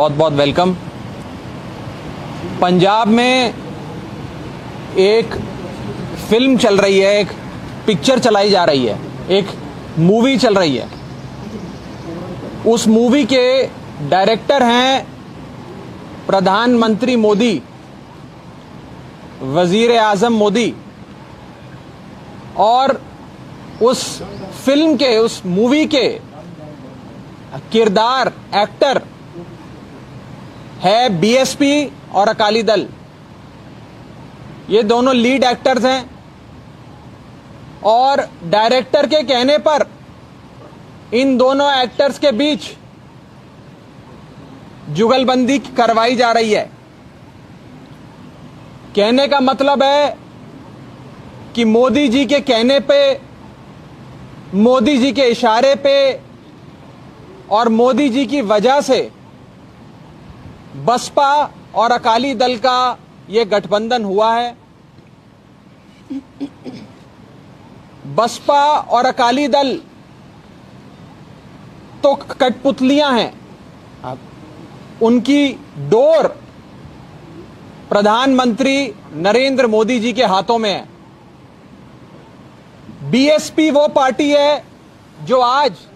बहुत बहुत वेलकम। पंजाब में एक फिल्म चल रही है, एक पिक्चर चलाई जा रही है, एक मूवी चल रही है। उस मूवी के डायरेक्टर हैं प्रधानमंत्री मोदी, वजीर आजम मोदी, और उस फिल्म के, उस मूवी के किरदार एक्टर है बीएसपी और अकाली दल। ये दोनों लीड एक्टर्स हैं और डायरेक्टर के कहने पर इन दोनों एक्टर्स के बीच जुगलबंदी करवाई जा रही है। कहने का मतलब है कि मोदी जी के कहने पे, मोदी जी के इशारे पे और मोदी जी की वजह से बसपा और अकाली दल का यह गठबंधन हुआ है। बसपा और अकाली दल तो कठपुतलियां हैं, उनकी डोर प्रधानमंत्री नरेंद्र मोदी जी के हाथों में है। बीएसपी वो पार्टी है जो आज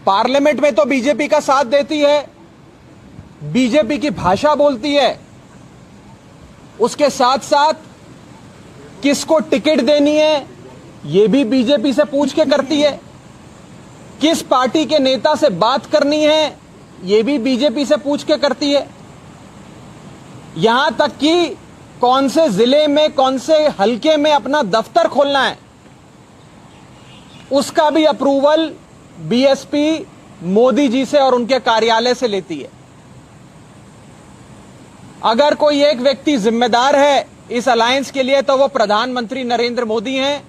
पार्लियामेंट में तो बीजेपी का साथ देती है, बीजेपी की भाषा बोलती है, उसके साथ साथ किसको टिकट देनी है यह भी बीजेपी से पूछ के करती है, किस पार्टी के नेता से बात करनी है यह भी बीजेपी से पूछ के करती है। यहां तक कि कौन से जिले में, कौन से हलके में अपना दफ्तर खोलना है उसका भी अप्रूवल बीएसपी मोदी जी से और उनके कार्यालय से लेती है। अगर कोई एक व्यक्ति जिम्मेदार है इस अलायंस के लिए तो वो प्रधानमंत्री नरेंद्र मोदी हैं,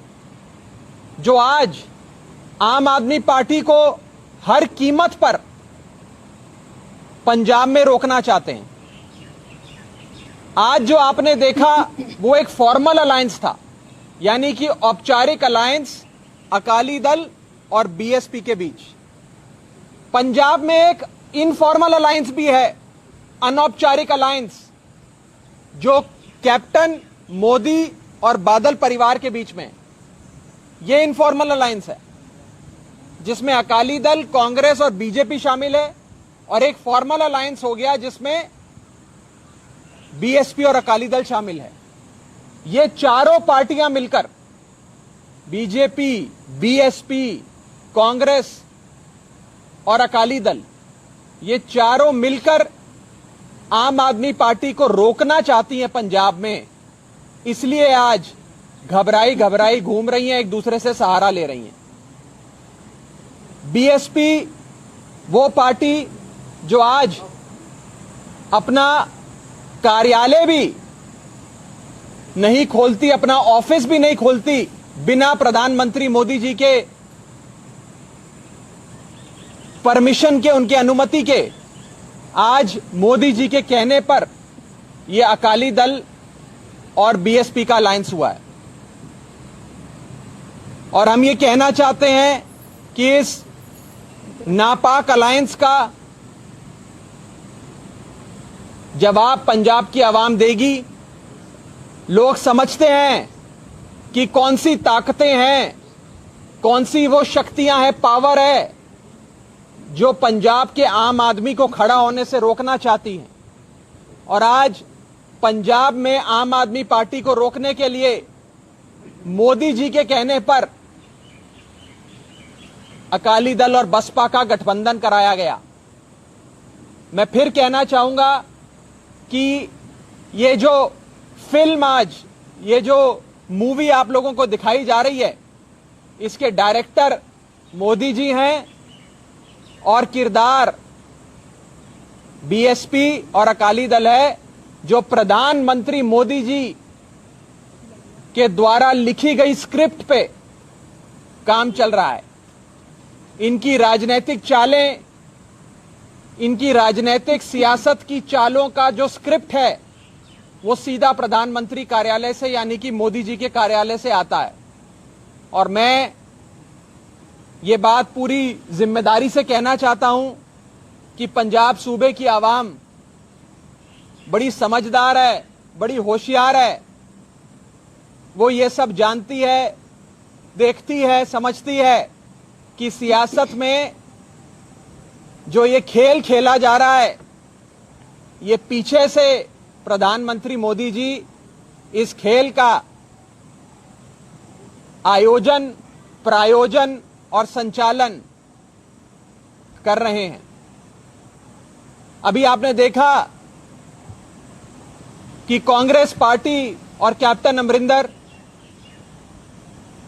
जो आज आम आदमी पार्टी को हर कीमत पर पंजाब में रोकना चाहते हैं। आज जो आपने देखा वो एक फॉर्मल अलायंस था, यानी कि औपचारिक अलायंस अकाली दल और बीएसपी के बीच। पंजाब में एक इनफॉर्मल अलायंस भी है, अनौपचारिक अलायंस, जो कैप्टन मोदी और बादल परिवार के बीच में। यह इनफॉर्मल अलायंस है जिसमें अकाली दल, कांग्रेस और बीजेपी शामिल है, और एक फॉर्मल अलायंस हो गया जिसमें बीएसपी और अकाली दल शामिल है। ये चारों पार्टियां मिलकर, बीजेपी, बीएसपी, कांग्रेस और अकाली दल, ये चारों मिलकर आम आदमी पार्टी को रोकना चाहती हैं पंजाब में। इसलिए आज घबराई घबराई घूम रही हैं, एक दूसरे से सहारा ले रही हैं। बीएसपी वो पार्टी जो आज अपना कार्यालय भी नहीं खोलती, अपना ऑफिस भी नहीं खोलती बिना प्रधानमंत्री मोदी जी के परमिशन के, उनकी अनुमति के। आज मोदी जी के कहने पर यह अकाली दल और बीएसपी का अलायंस हुआ है। और हम ये कहना चाहते हैं कि इस नापाक अलायंस का जवाब पंजाब की आवाम देगी। लोग समझते हैं कि कौन सी ताकतें हैं, कौन सी वो शक्तियां हैं, पावर है जो पंजाब के आम आदमी को खड़ा होने से रोकना चाहती हैं। और आज पंजाब में आम आदमी पार्टी को रोकने के लिए मोदी जी के कहने पर अकाली दल और बसपा का गठबंधन कराया गया। मैं फिर कहना चाहूंगा कि ये जो फिल्म आज, ये जो मूवी आप लोगों को दिखाई जा रही है, इसके डायरेक्टर मोदी जी हैं और किरदार बीएसपी और अकाली दल है, जो प्रधानमंत्री मोदी जी के द्वारा लिखी गई स्क्रिप्ट पे काम चल रहा है। इनकी राजनीतिक चालें, इनकी राजनीतिक सियासत की चालों का जो स्क्रिप्ट है वो सीधा प्रधानमंत्री कार्यालय से, यानी कि मोदी जी के कार्यालय से आता है। और मैं ये बात पूरी जिम्मेदारी से कहना चाहता हूं कि पंजाब सूबे की आवाम बड़ी समझदार है, बड़ी होशियार है। वो ये सब जानती है, देखती है, समझती है कि सियासत में जो ये खेल खेला जा रहा है, ये पीछे से प्रधानमंत्री मोदी जी इस खेल का आयोजन, प्रायोजन और संचालन कर रहे हैं। अभी आपने देखा कि कांग्रेस पार्टी और कैप्टन अमरिंदर,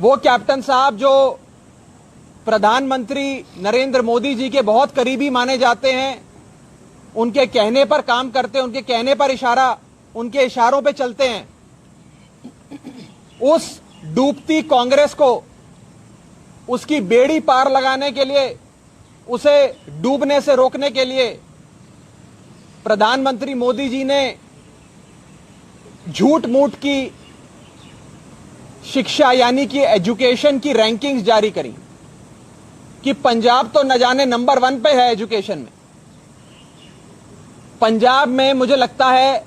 वो कैप्टन साहब जो प्रधानमंत्री नरेंद्र मोदी जी के बहुत करीबी माने जाते हैं, उनके कहने पर काम करते हैं, उनके कहने पर उनके इशारों पे चलते हैं। उस डूबती कांग्रेस को उसकी बेड़ी पार लगाने के लिए, उसे डूबने से रोकने के लिए प्रधानमंत्री मोदी जी ने झूठ मूठ की शिक्षा यानी कि एजुकेशन की रैंकिंग्स जारी करी कि पंजाब तो न जाने नंबर 1 पे है एजुकेशन में। पंजाब में मुझे लगता है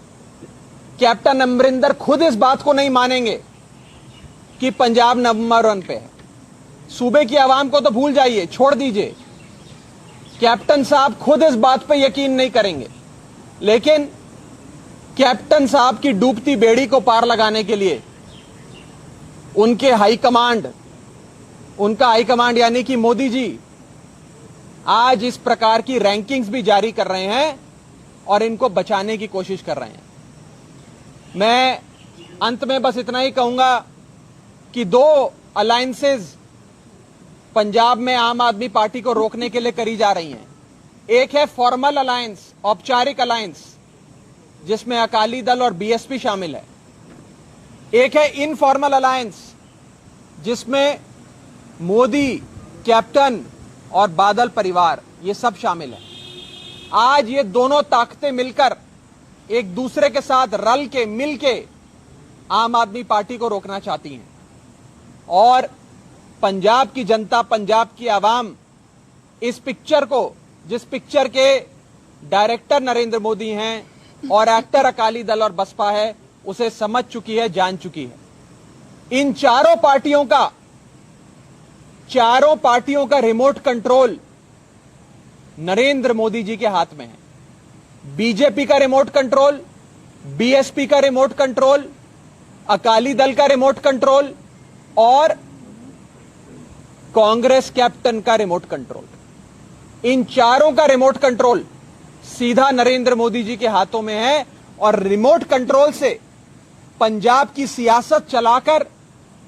कैप्टन अमरिंदर खुद इस बात को नहीं मानेंगे कि पंजाब नंबर 1 पे है। सूबे की आवाम को तो भूल जाइए, छोड़ दीजिए, कैप्टन साहब खुद इस बात पे यकीन नहीं करेंगे। लेकिन कैप्टन साहब की डूबती बेड़ी को पार लगाने के लिए उनका हाईकमांड यानी कि मोदी जी आज इस प्रकार की रैंकिंग्स भी जारी कर रहे हैं और इनको बचाने की कोशिश कर रहे हैं। मैं अंत में बस इतना ही कहूंगा कि 2 अलायंसेज पंजाब में आम आदमी पार्टी को रोकने के लिए करी जा रही हैं। एक है फॉर्मल अलायंस, औपचारिक अलायंस, जिसमें अकाली दल और बीएसपी शामिल है। एक है इनफॉर्मल अलायंस, जिसमें मोदी, कैप्टन और बादल परिवार ये सब शामिल है। आज ये दोनों ताकतें मिलकर एक दूसरे के साथ रल के, मिल के आम आदमी पार्टी को रोकना चाहती हैं। और पंजाब की जनता, पंजाब की आवाम इस पिक्चर को, जिस पिक्चर के डायरेक्टर नरेंद्र मोदी हैं और एक्टर अकाली दल और बसपा है, उसे समझ चुकी है, जान चुकी है। इन चारों पार्टियों का रिमोट कंट्रोल नरेंद्र मोदी जी के हाथ में है। बीजेपी का रिमोट कंट्रोल, बीएसपी का रिमोट कंट्रोल, अकाली दल का रिमोट कंट्रोल और कांग्रेस कैप्टन का रिमोट कंट्रोल। इन चारों का रिमोट कंट्रोल सीधा नरेंद्र मोदी जी के हाथों में है और रिमोट कंट्रोल से पंजाब की सियासत चलाकर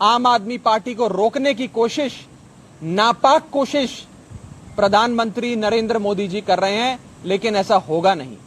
आम आदमी पार्टी को रोकने की कोशिश, नापाक कोशिश प्रधानमंत्री नरेंद्र मोदी जी कर रहे हैं, लेकिन ऐसा होगा नहीं।